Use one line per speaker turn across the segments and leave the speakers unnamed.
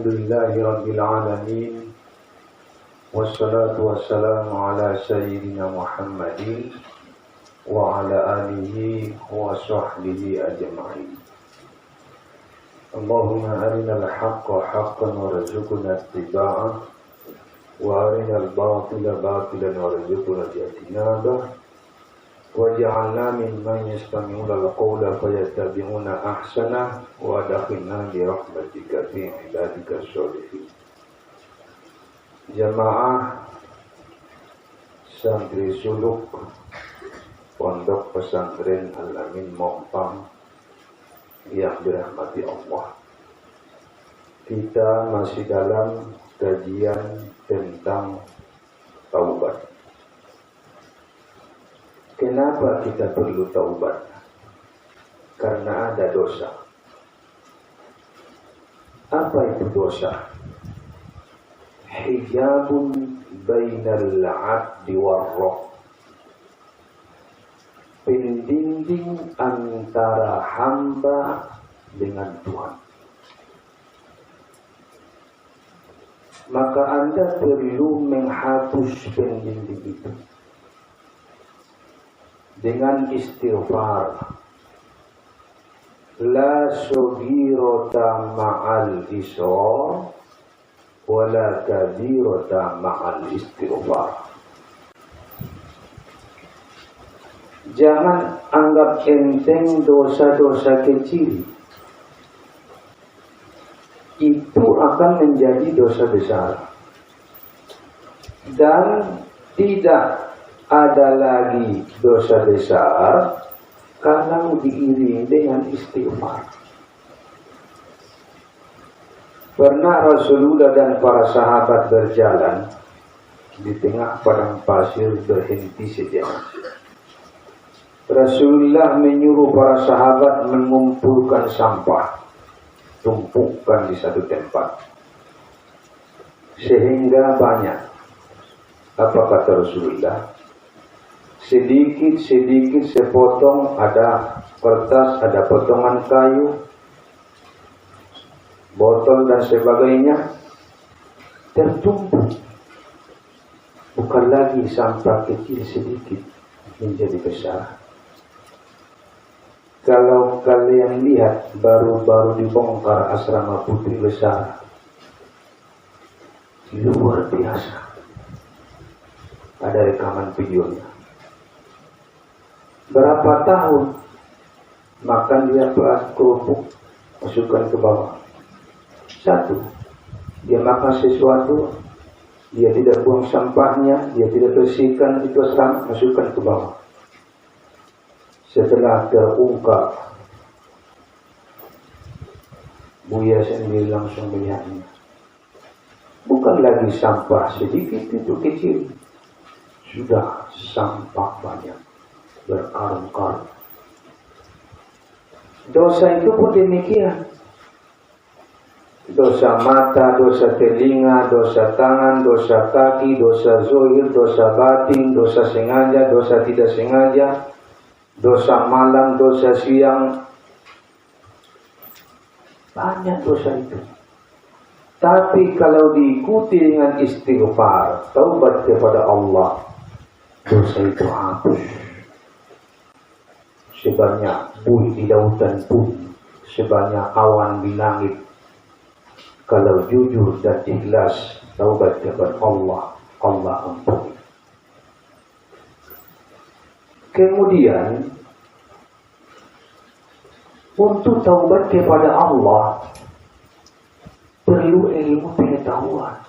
Alhamdulillahi Rabbil Alamin. Wassalatu wassalamu ala sayyidina Muhammadin wa ala alihi wa sahbihi ajma'in. Allahumma arinal haqqa haqqan warzuqna ittiba'ah wa arinal batila batilan warzuqna ijtinabah. Waj'alna mimman yastami'una al-qawla fayattabi'una ahsanah wa adkhilna bi rahmatika fi ibadika sholihin. Jamaah santri suluk Pondok Pesantren Al-Amin Mompang yang dirahmati Allah, kita masih dalam kajian tentang taubat. Kenapa kita perlu taubat? Karena ada dosa. Apa itu dosa? Hijabun bainal 'abdi war-rabb. Pendinding antara hamba dengan Tuhan. Maka Anda perlu menghapus pendinding itu dengan istighfar. La sugirota ma'al isra wala kabirota ma'al istighfar. Jangan anggap enteng dosa-dosa kecil. Itu akan menjadi dosa besar. Dan tidak ada lagi dosa besar kalau diiringi dengan istighfar. Pernah Rasulullah dan para sahabat berjalan di tengah padang pasir, berhenti sejenak. Rasulullah menyuruh para sahabat mengumpulkan sampah, tumpukan di satu tempat sehingga banyak. Apa kata Rasulullah? Sedikit sepotong, ada kertas, ada potongan kayu, botol dan sebagainya, tertumpuk. Bukan lagi sampah kecil sedikit menjadi besar. Kalau kalian lihat baru-baru dibongkar asrama putri besar, luar biasa. Ada rekaman videonya. Berapa tahun makan dia kerupuk, masukkan ke bawah. Satu, dia makan sesuatu, dia tidak buang sampahnya, dia tidak bersihkan itu asrama, masukkan ke bawah. Setelah terungkap, Buya sendiri langsung melihatnya. Bukan lagi sampah sedikit, itu kecil, sudah sampah banyak, berkarung-karung. Dosa itu pun demikian. Dosa mata, dosa telinga, dosa tangan, dosa kaki, dosa zahir, dosa batin, dosa sengaja, dosa tidak sengaja, dosa malam, dosa siang. Banyak dosa itu. Tapi kalau diikuti dengan istighfar, taubat kepada Allah, dosa itu hapus. Sebanyak buih di lautan pun, sebanyak awan di langit. Kalau jujur dan ikhlas taubat kepada Allah, Allah ampuni. Kemudian untuk taubat kepada Allah perlu ilmu pengetahuan.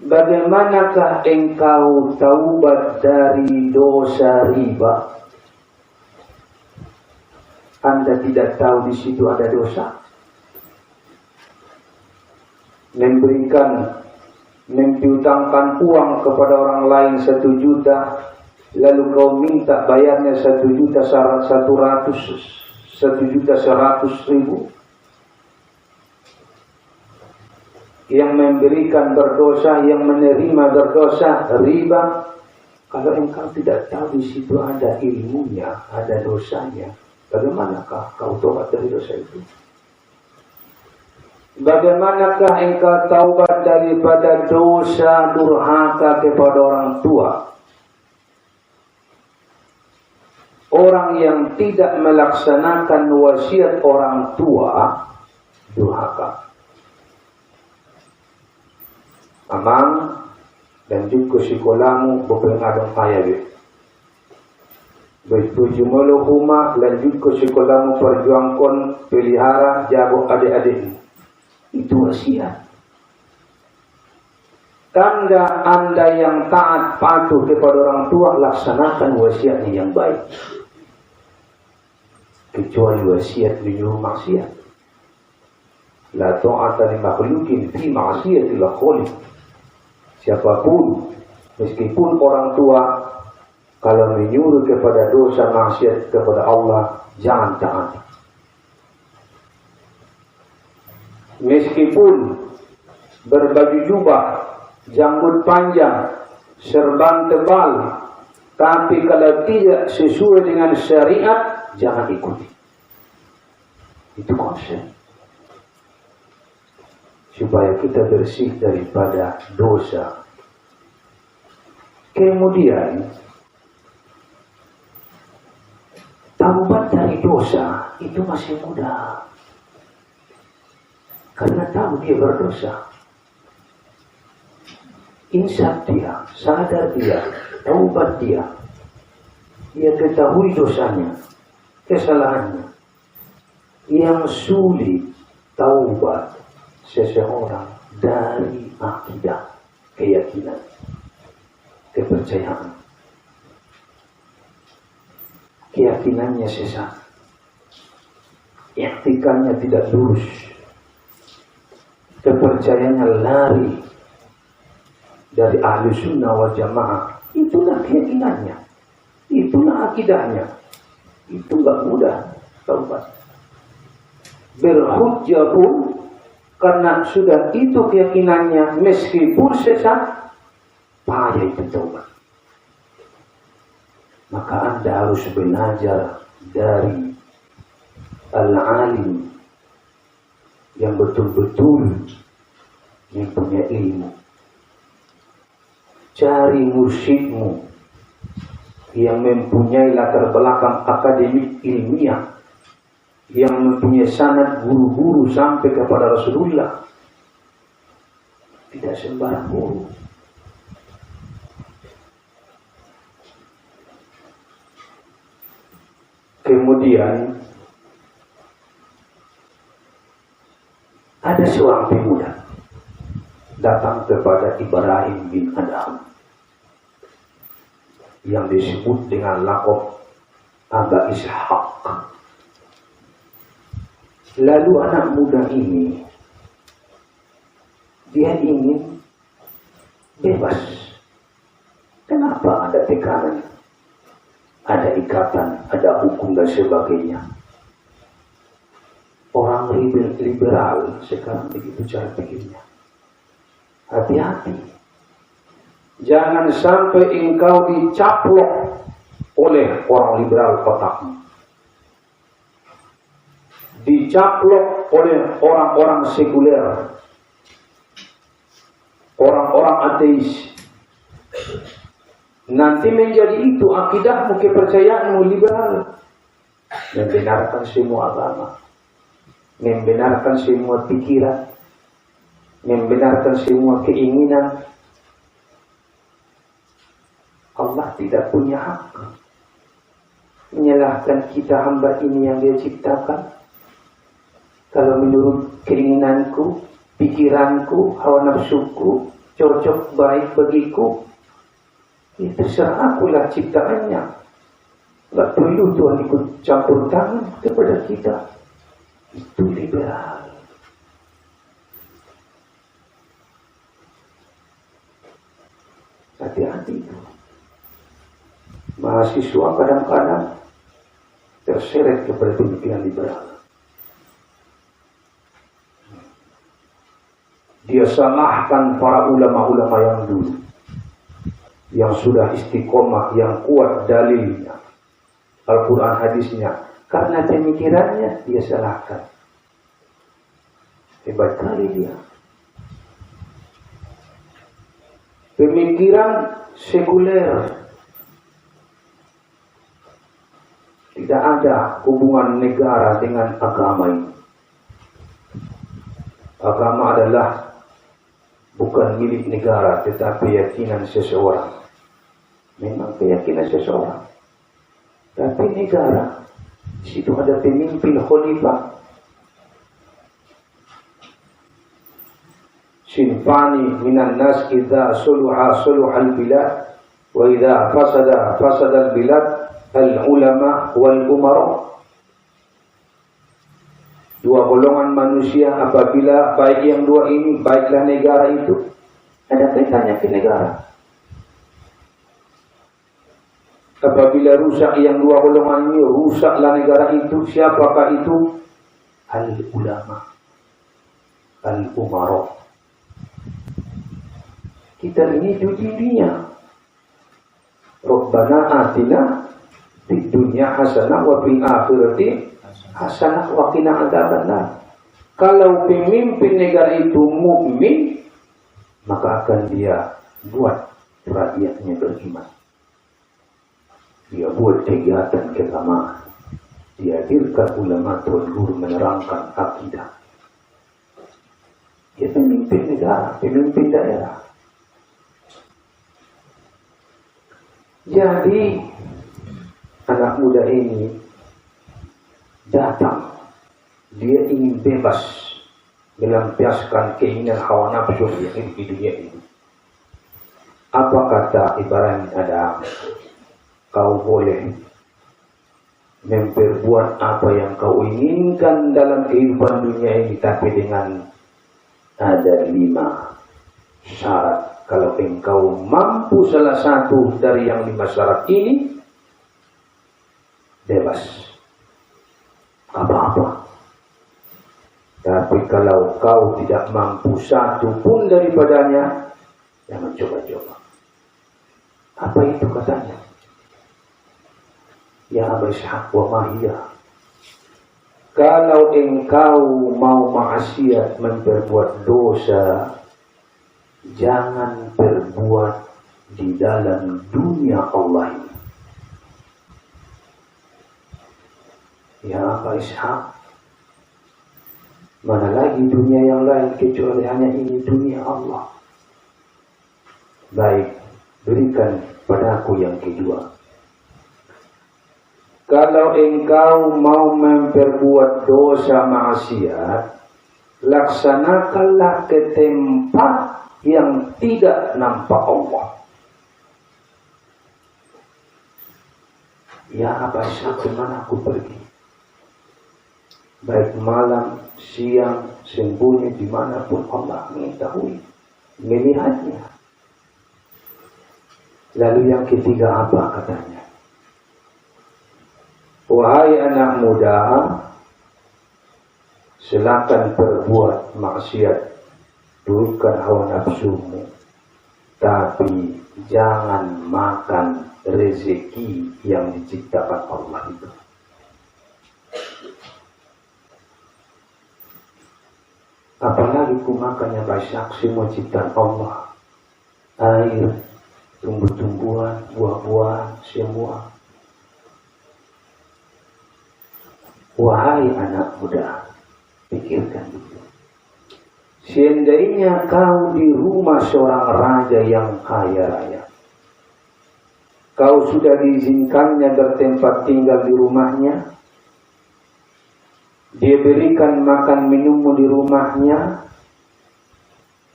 Bagaimanakah engkau taubat dari dosa riba? Anda tidak tahu di situ ada dosa. Mempiutangkan uang kepada orang lain 1 juta, lalu kau minta bayarnya 1.100.000. Yang memberikan berdosa, yang menerima berdosa, riba. Kalau engkau tidak tahu di situ ada ilmunya, ada dosanya, bagaimanakah kau tobat dari dosa itu? bagaimanakah engkau taubat daripada dosa durhaka kepada orang tua? Orang yang tidak melaksanakan wasiat orang tua durhaka. Amang dan juga sekolahmu berpengadong ayat. Bertuju melu rumah dan juga sekolahmu perjuangkan pelihara jago adik-adikmu. Itu wasiat. Tanda anda yang taat patuh kepada orang tua, laksanakan wasiatnya yang baik. Kecuali wasiat menyuruh maksiat. La ta'ata li makhluqin fi ma'siyatil khaliq. Siapapun, meskipun orang tua, kalau menyuruh kepada dosa maksiat kepada Allah, jangan taat. Meskipun berbaju jubah, janggut panjang, serban tebal, tapi kalau tidak sesuai dengan syariat, jangan ikuti. Itu konsep. Supaya kita bersih daripada dosa. Kemudian, taubat dari dosa itu masih mudah. Karena tahu dia berdosa. Insaf dia, sadar dia, taubat dia. Dia ketahui dosanya, kesalahannya. Yang sulit taubat seseorang dari akidah, keyakinan, kepercayaan. Keyakinannya sesat. Iktikannya tidak lurus. Kepercayaannya lari dari ahli sunnah wal jamaah. Itulah keyakinannya. Itulah akidahnya. Itu gak mudah taubat. Berhujjah pun karena sudah itu keyakinannya, meskipun sesat, payah itu taubat. Maka anda harus belajar dari al-alim yang betul-betul yang punya ilmu. Cari mursyidmu yang mempunyai latar belakang akademik ilmiah, yang mempunyai sanad guru-guru sampai kepada Rasulullah. Tidak sembarang guru. Kemudian ada seorang pemuda datang kepada Ibrahim bin Adham yang disebut dengan laqab Aba Ishaq. Lalu anak muda ini dia ingin bebas. Kenapa ada tekanan? Ada ikatan, ada hukum dan sebagainya. Orang liberal sekarang begitu cara pikirnya. Hati-hati. Jangan sampai engkau dicaplok oleh orang liberal otakmu. Dicaplok oleh orang-orang sekuler. Orang-orang ateis. Nanti menjadi itu akidahmu, kepercayaanmu liberal. Membenarkan semua agama. Membenarkan semua pikiran. Membenarkan semua keinginan. Allah tidak punya hak menyalahkan kita hamba ini yang dia ciptakan. Kalau menurut keinginanku, pikiranku, hawa nafsuku, cocok baik bagiku, ya terserah akulah ciptaannya. Gak perlu Tuhan ikut campur tangan kepada kita. Itu liberal. Hati-hati. Mahasiswa kadang-kadang terseret kepada pemikiran liberal. Dia salahkan para ulama-ulama yang dulu, yang sudah istiqomah, yang kuat dalilnya, Al-Quran hadisnya. Karena pemikirannya dia salahkan. Hebat kali dia. Pemikiran sekuler. Tidak ada hubungan negara dengan agama ini. Agama adalah bukan milik negara, tetapi keyakinan seseorang. Memang keyakinan seseorang. Tapi negara, di situ ada pemimpin khalifah. Sinfani minan nas idza suluhal bilad wa idza fasada al bilad al ulama wal umara. Dua golongan manusia apabila baik yang dua ini, baiklah negara itu, ada kaitannya ke negara. Apabila rusak yang dua golongan ini, rusaklah negara itu. Siapakah itu? Al ulama, al umara. Kita ini di dunia. Rabbana atina fid dunya hasanah wa fil akhirati hasanah wa qina adzabannar. Kalau pemimpin negara itu mukmin, maka akan dia buat rakyatnya beriman. Dia buat kegiatan keagamaan. Dihadirkan ulama dan guru menerangkan akidah. Dia pemimpin negara, pemimpin daerah. Jadi anak muda ini datang, dia ingin bebas melampiaskan keinginan hawa nafsu yang di dunia ini. Apa kata Ibrahim Adam? Kau boleh memperbuat apa yang kau inginkan dalam kehidupan dunia ini, tapi dengan ada 5 syarat. Kalau engkau mampu salah satu dari yang 5 syarat ini, bebas. Apa-apa. Tapi kalau kau tidak mampu satu pun daripadanya, jangan coba-coba. Apa itu katanya? Ya Aba Ishaq wa mahiyah. Kalau engkau mau maksiat, memperbuat dosa, jangan berbuat di dalam dunia Allah ini. Ya Aba Ishaq, mana lagi dunia yang lain kecuali hanya ini dunia Allah. Baik, berikan padaku yang kedua. Kalau engkau mau memperbuat dosa maksiat, laksanakanlah ke tempat yang tidak nampak Allah. Ya Aba Ishaq, kemana aku pergi? Baik malam, siang, sembunyi dimanapun Allah mengetahui, melihatnya. Lalu yang ketiga apa katanya? Wahai anak muda, silakan berbuat maksiat, turutkan hawa nafsumu, tapi jangan makan rezeki yang diciptakan Allah itu. Apalagi ku makannya banyak semua ciptaan Allah, air, tumbuh-tumbuhan, buah-buahan, semua. Wahai anak muda, pikirkan itu. Seandainya kau di rumah seorang raja yang kaya raya, kau sudah diizinkannya bertempat tinggal di rumahnya, dia berikan makan minummu di rumahnya,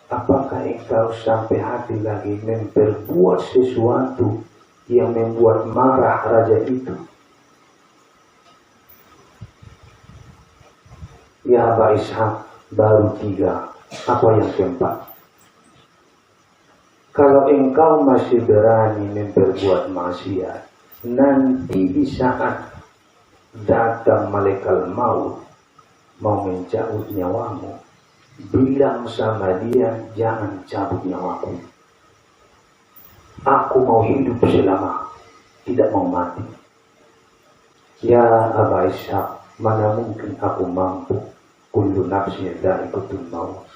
apakah engkau sampai hati lagi memperbuat sesuatu yang membuat marah raja itu? Ya Aba Ishaq, baru 3. Apa yang keempat? Kalau engkau masih berani memperbuat maksiat, nanti di saat datang malaikat maut mau mencabut nyawamu, bilang sama dia, jangan cabut nyawaku. Aku mau hidup selama, tidak mau mati. Ya Aba Ishaq, mana mungkin aku mampu kullu nafsin dha'iqatul maut.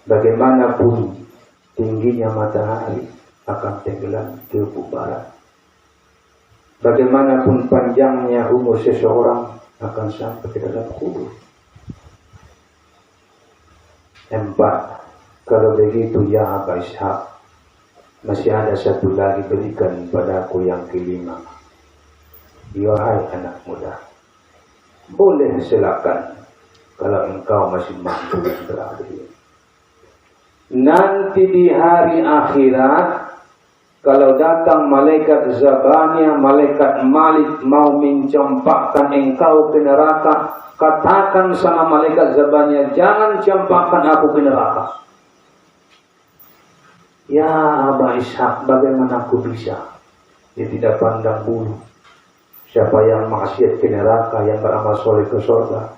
Bagaimanapun tingginya matahari akan tenggelam ke ufuk barat. Bagaimanapun panjangnya umur seseorang akan sampai ke dalam kubur. 4. Kalau begitu ya Aba Ishaq, masih ada satu lagi berikan padaku yang kelima. Wahai anak muda, boleh silakan kalau engkau masih mampu berada. Nanti di hari akhirat, kalau datang malaikat Zabania, malaikat Malik mau mencampakkan engkau ke neraka, katakan sama malaikat Zabania, jangan campakkan aku ke neraka. Ya Aba Ishaq, bagaimana aku bisa? Dia tidak pandang bulu. Siapa yang maksiat ke neraka, yang beramal soleh ke surga.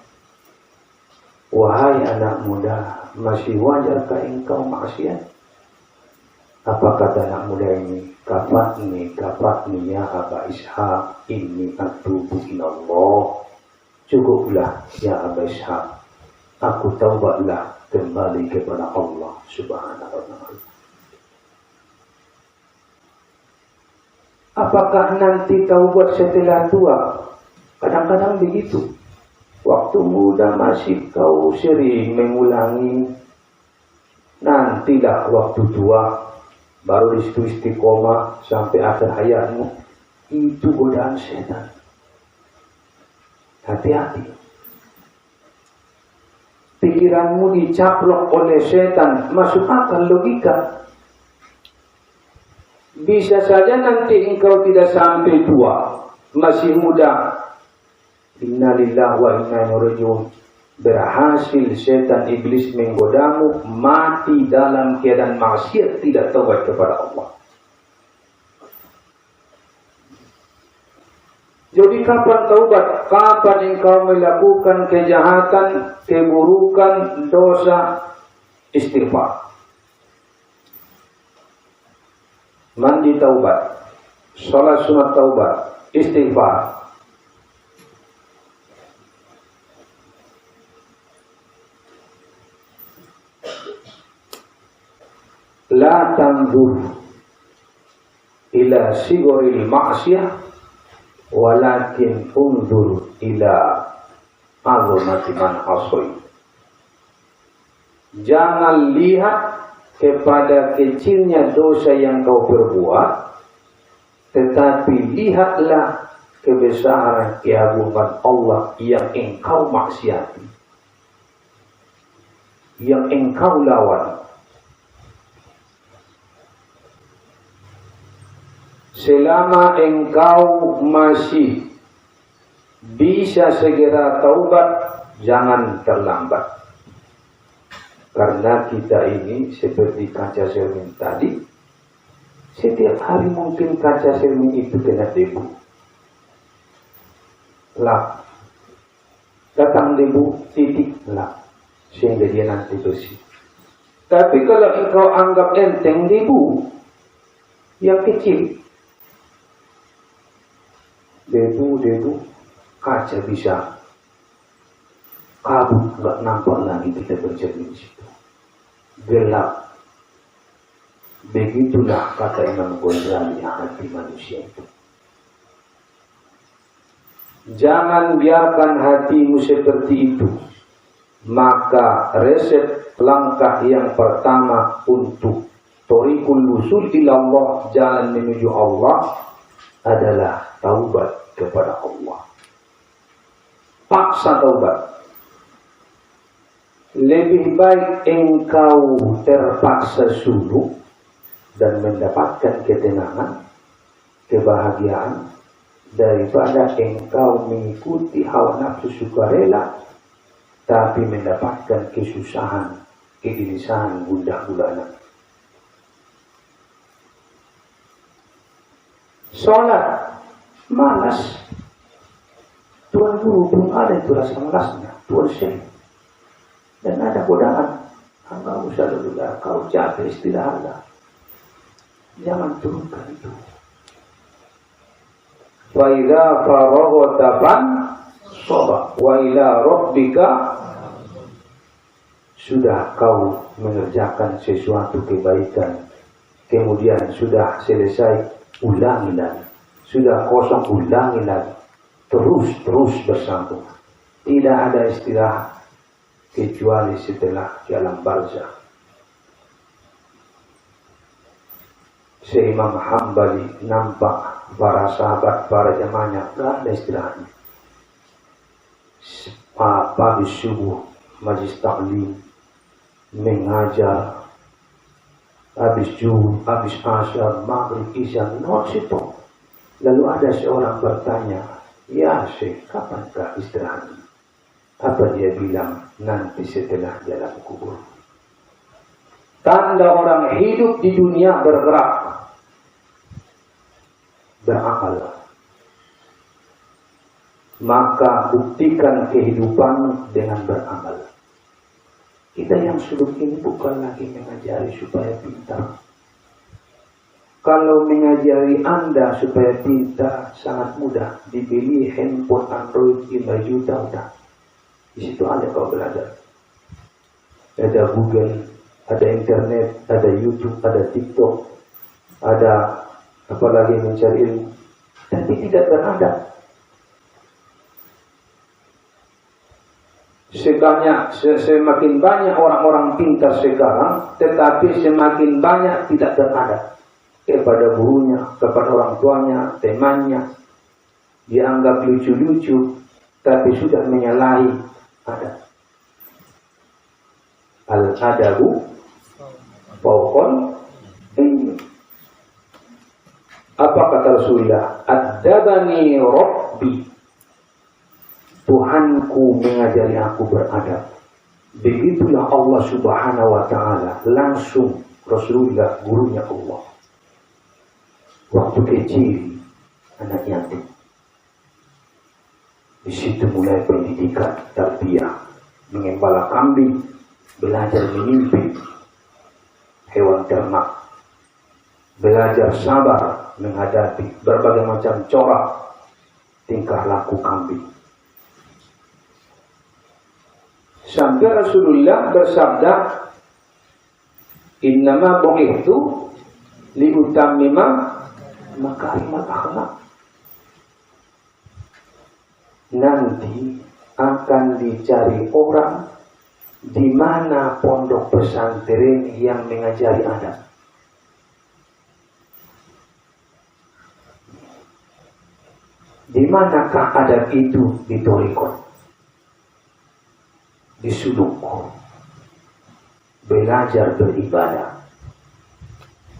Wahai anak muda, masih wajarkah engkau maksiat? Apa kata anak muda ini? Kafatni ya Aba Ishaq, inni atubu ilallah. Cukuplah ya Aba Ishaq, aku taubatlah kembali kepada Allah Subhanahu wa ta'ala. Apakah nanti taubat setelah tua? Kadang-kadang begitu. Waktu muda masih kau sering mengulangi. Nantilah waktu tua, baru disitu istiqomah sampai akhir hayatmu. Itu godaan setan. Hati-hati. Pikiranmu dicaplok oleh setan. Masuk akal logika. Bisa saja nanti engkau tidak sampai tua, masih muda. Innalillahi wa inna ilaihi raji'un. Berhasil setan iblis menggodamu, mati dalam keadaan maksiat, tidak taubat kepada Allah. Jadi kapan taubat? Kapan engkau melakukan kejahatan, keburukan, dosa, istighfar. Mandi taubat, salat sunat taubat, istighfar. La tanzur ila sigoril ma'siyah, walakin unzur ila azamati man asoi. Jangan lihat kepada kecilnya dosa yang kau perbuat, tetapi lihatlah kebesaran keagungan Allah yang engkau maksiati, yang engkau lawan. Selama engkau masih bisa segera taubat, jangan terlambat. Karena kita ini seperti kaca cermin tadi, setiap hari mungkin kaca cermin itu kena debu. Lap. Datang debu, titik, lap. Sehingga dia nanti bersih. Tapi kalau engkau anggap enteng debu, yang kecil. Debu, kaca bisa kabut, nggak nampak lagi kita bercermin di situ. Gelap. Begitulah kata Imam Ghazali hati manusia itu. Jangan biarkan hatimu seperti itu. Maka resep langkah yang pertama untuk thoriqul wusul ilallah, jalan menuju Allah, adalah taubat kepada Allah. Paksa taubat. Lebih baik engkau terpaksa suluk dan mendapatkan ketenangan, kebahagiaan, daripada engkau mengikuti hawa nafsu sukarela tapi mendapatkan kesusahan, kegelisahan, gundah gulana. Sholat malas, Tuan Guru belum ada itu rasa malasnya, Tuan Syekh. Dan ada godaan, hamba usah dulu, kau capek istirahatlah. Jangan turunkan itu. Fa idza faraghta sholat wa ila rabbika. Sudah kau mengerjakan sesuatu kebaikan, kemudian sudah selesai, ulangi lagi. Sudah kosong, ulangi lagi. Terus bersambung. Tidak ada istirahat kecuali setelah alam barzakh. Imam Hambali nampak para sahabat, para jamaahnya tidak ada istirahatnya. Pagi subuh majlis taklim, mengajar, habis zuhur, habis asar, maghrib, isya, situ. Lalu ada seorang bertanya, ya Syekh, kapankah istirahat? Apa dia bilang? Nanti setelah di alam kubur. Tanda orang hidup di dunia bergerak, beramal. Maka buktikan kehidupan dengan beramal. Kita yang sudut ini bukan lagi mengajari supaya pintar. Kalau mengajari Anda supaya pintar, sangat mudah. Dibeli handphone Android 5 juta udah. Di situ ada kau belajar. Ada Google, ada internet, ada YouTube, ada TikTok, ada apalagi mencari ilmu. Tapi tidak beradab. Semakin banyak orang-orang pintar sekarang, tetapi semakin banyak tidak beradab kepada gurunya, kepada orang tuanya, temannya. Dianggap lucu-lucu, tapi sudah menyalahi adab. Al-adabu fawqal ilmi. Apa kata Rasulullah? Adabani Rabbi. Tuhanku mengajari aku beradab. Begitulah Allah Subhanahu wa Ta'ala. Langsung Rasulullah gurunya Allah. Waktu kecil, anak yatim. Di situ mulai pendidikan, tarbiyah, mengembala kambing, belajar menyimpan hewan ternak, belajar sabar menghadapi berbagai macam corak tingkah laku kambing. Sampai Rasulullah bersabda, innama bu'ithtu liutammima makarimal akhlaq. Nanti akan dicari orang di mana pondok pesantren yang mengajari adab. Di manakah adab itu ditorikon? Di suluk, belajar beribadah,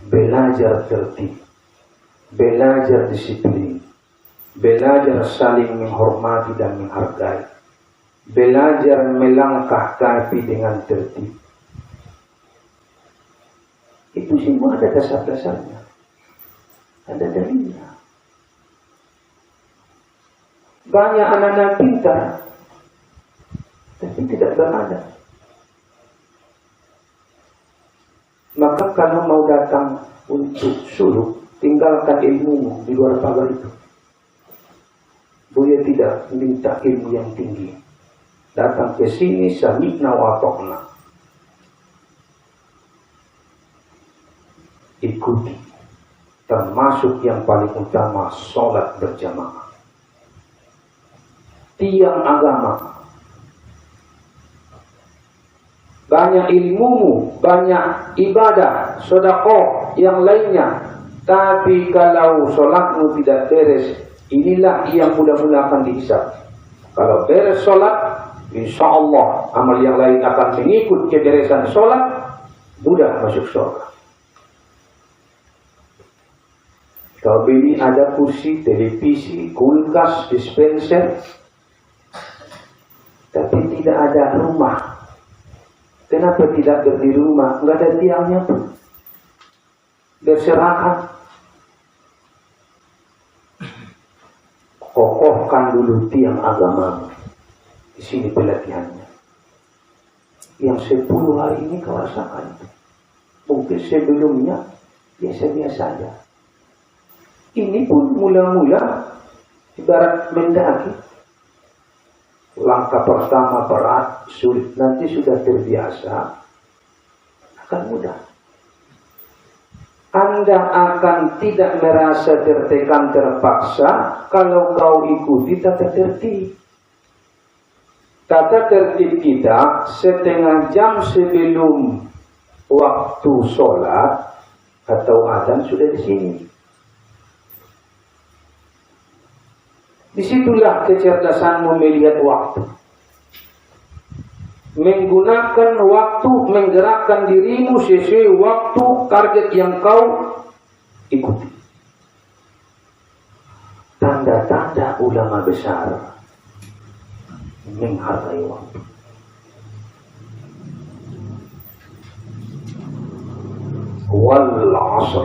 belajar tertib, belajar disiplin, belajar saling menghormati dan menghargai, belajar melangkah kaki dengan tertib. Itu semua ada dasar-dasarnya, ada dalilnya. Banyak anak-anak pintar tapi tidak beradab. Maka kalau mau datang untuk suluk, tinggalkan ilmumu di luar pagar itu. Buya tidak minta ilmu yang tinggi. Datang ke sini sami'na wa ata'na. Ikuti. Termasuk yang paling utama, sholat berjamaah. Tiang agama. Banyak ilmumu, banyak ibadah, sedekah, yang lainnya. Tapi kalau sholatmu tidak beres, inilah yang mula-mula akan dihisab. Kalau beres sholat, insya Allah amal yang lain akan mengikut keberesan sholat, mudah masuk surga. Kau beli ada kursi, televisi, kulkas, dispenser, tapi tidak ada rumah. Kenapa tidak berdiri rumah? Enggak ada tiangnya pun. Berserakan. Kokohkan dulu tiang agama. Di sini pelatihannya. Yang 10 hari ini kau rasakan. Mungkin sebelumnya biasa-biasa saja. Ini pun mula-mula ibarat mendaki. langkah pertama berat, sulit, nanti sudah terbiasa, akan mudah. Anda akan tidak merasa tertekan, terpaksa kalau kau ikuti tata tertib. Tata tertib kita setengah jam sebelum waktu sholat atau adzan sudah di sini. Disitulah kecerdasanmu melihat waktu. Menggunakan waktu, menggerakkan dirimu sesuai waktu target yang kau ikuti. Tanda-tanda ulama besar menghargai waktu. Wal asr,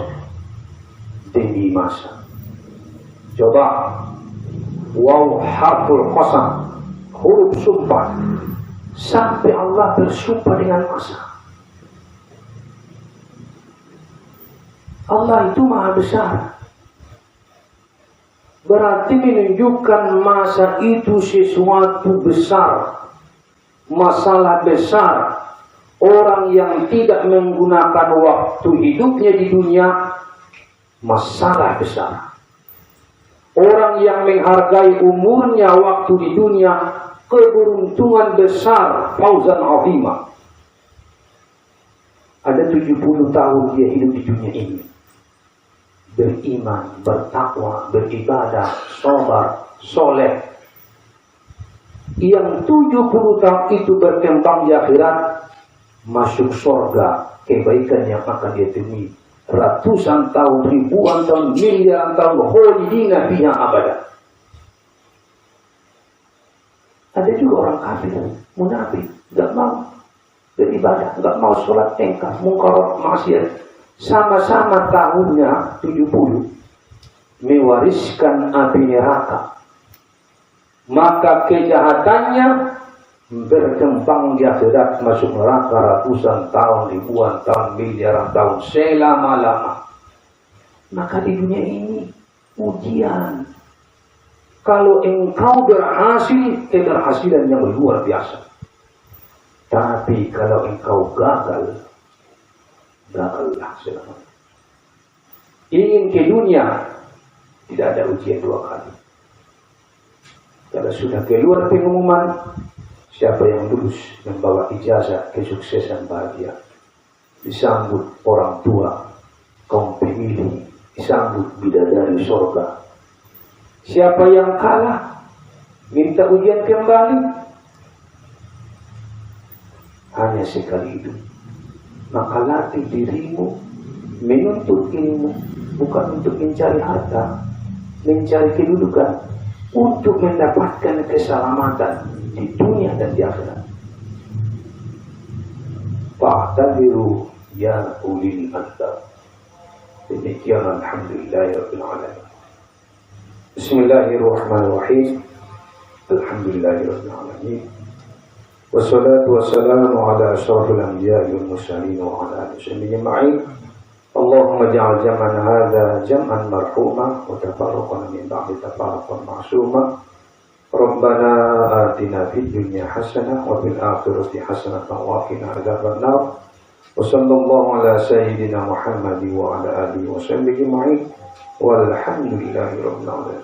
demi masa. Coba waw harful qasam, huruf sumpah. Sampai Allah bersumpah dengan masa. Allah itu maha besar. Berarti menunjukkan masa itu sesuatu besar, masalah besar. Orang yang tidak menggunakan waktu hidupnya di dunia, masalah besar. Orang yang menghargai umurnya waktu di dunia, keberuntungan besar, fauzan azimah. Ada 70 tahun dia hidup di dunia ini. Beriman, bertakwa, beribadah, sabar, soleh. Yang 70 tahun itu berkembang di akhirat, masuk surga, kebaikan yang akan dia temui. Ratusan tahun, ribuan tahun, miliaran tahun, kholidina fiha abada. Ada juga orang kafir, munafik, nggak mau beribadah, nggak mau sholat, engkar, mungkarat, maksiat. Sama-sama tahunnya 70, mewariskan api neraka. Maka kejahatannya berkembang di akhirat, masuk neraka ratusan tahun, ribuan tahun, miliaran tahun, selama-lama. Maka di dunia ini ujian. Kalau engkau berhasil, keberhasilan yang luar biasa. Tapi kalau engkau gagal, gagallah selamanya. Ingin ke dunia, tidak ada ujian dua kali. Kalau sudah keluar pengumuman, siapa yang lulus membawa ijazah kesuksesan bahagia, disambut orang tua, kaum pemilih, disambut bidadari surga. Siapa yang kalah, minta ujian kembali. Hanya sekali hidup. Maka latih dirimu menuntut ilmu, bukan untuk mencari harta, mencari kedudukan, untuk mendapatkan keselamatan di dunia dan di akhirat. Fa'tabiru ya ulil albab. Demikian alhamdulillahirabbil alamin. Bismillahirrahmanirrahim. Alhamdulillahirabbil alamin. Wassalatu wassalamu ala asyrafil anbiya'i wal mursalin wa ala alihi ajma'in. Allahumma ja'al jam'ana hadza jam'an marhuma wa tafarraqana min ba'di tafarraqan ma'suma. Rabbana atina fid dunya hasanah wa fil akhirati hasanah wa qina adzabannar. Wa sallallahu ala sayyidina Muhammad wa ala alihi wa sahbihi ajma'in. Walhamdulillahi rabbil alamin.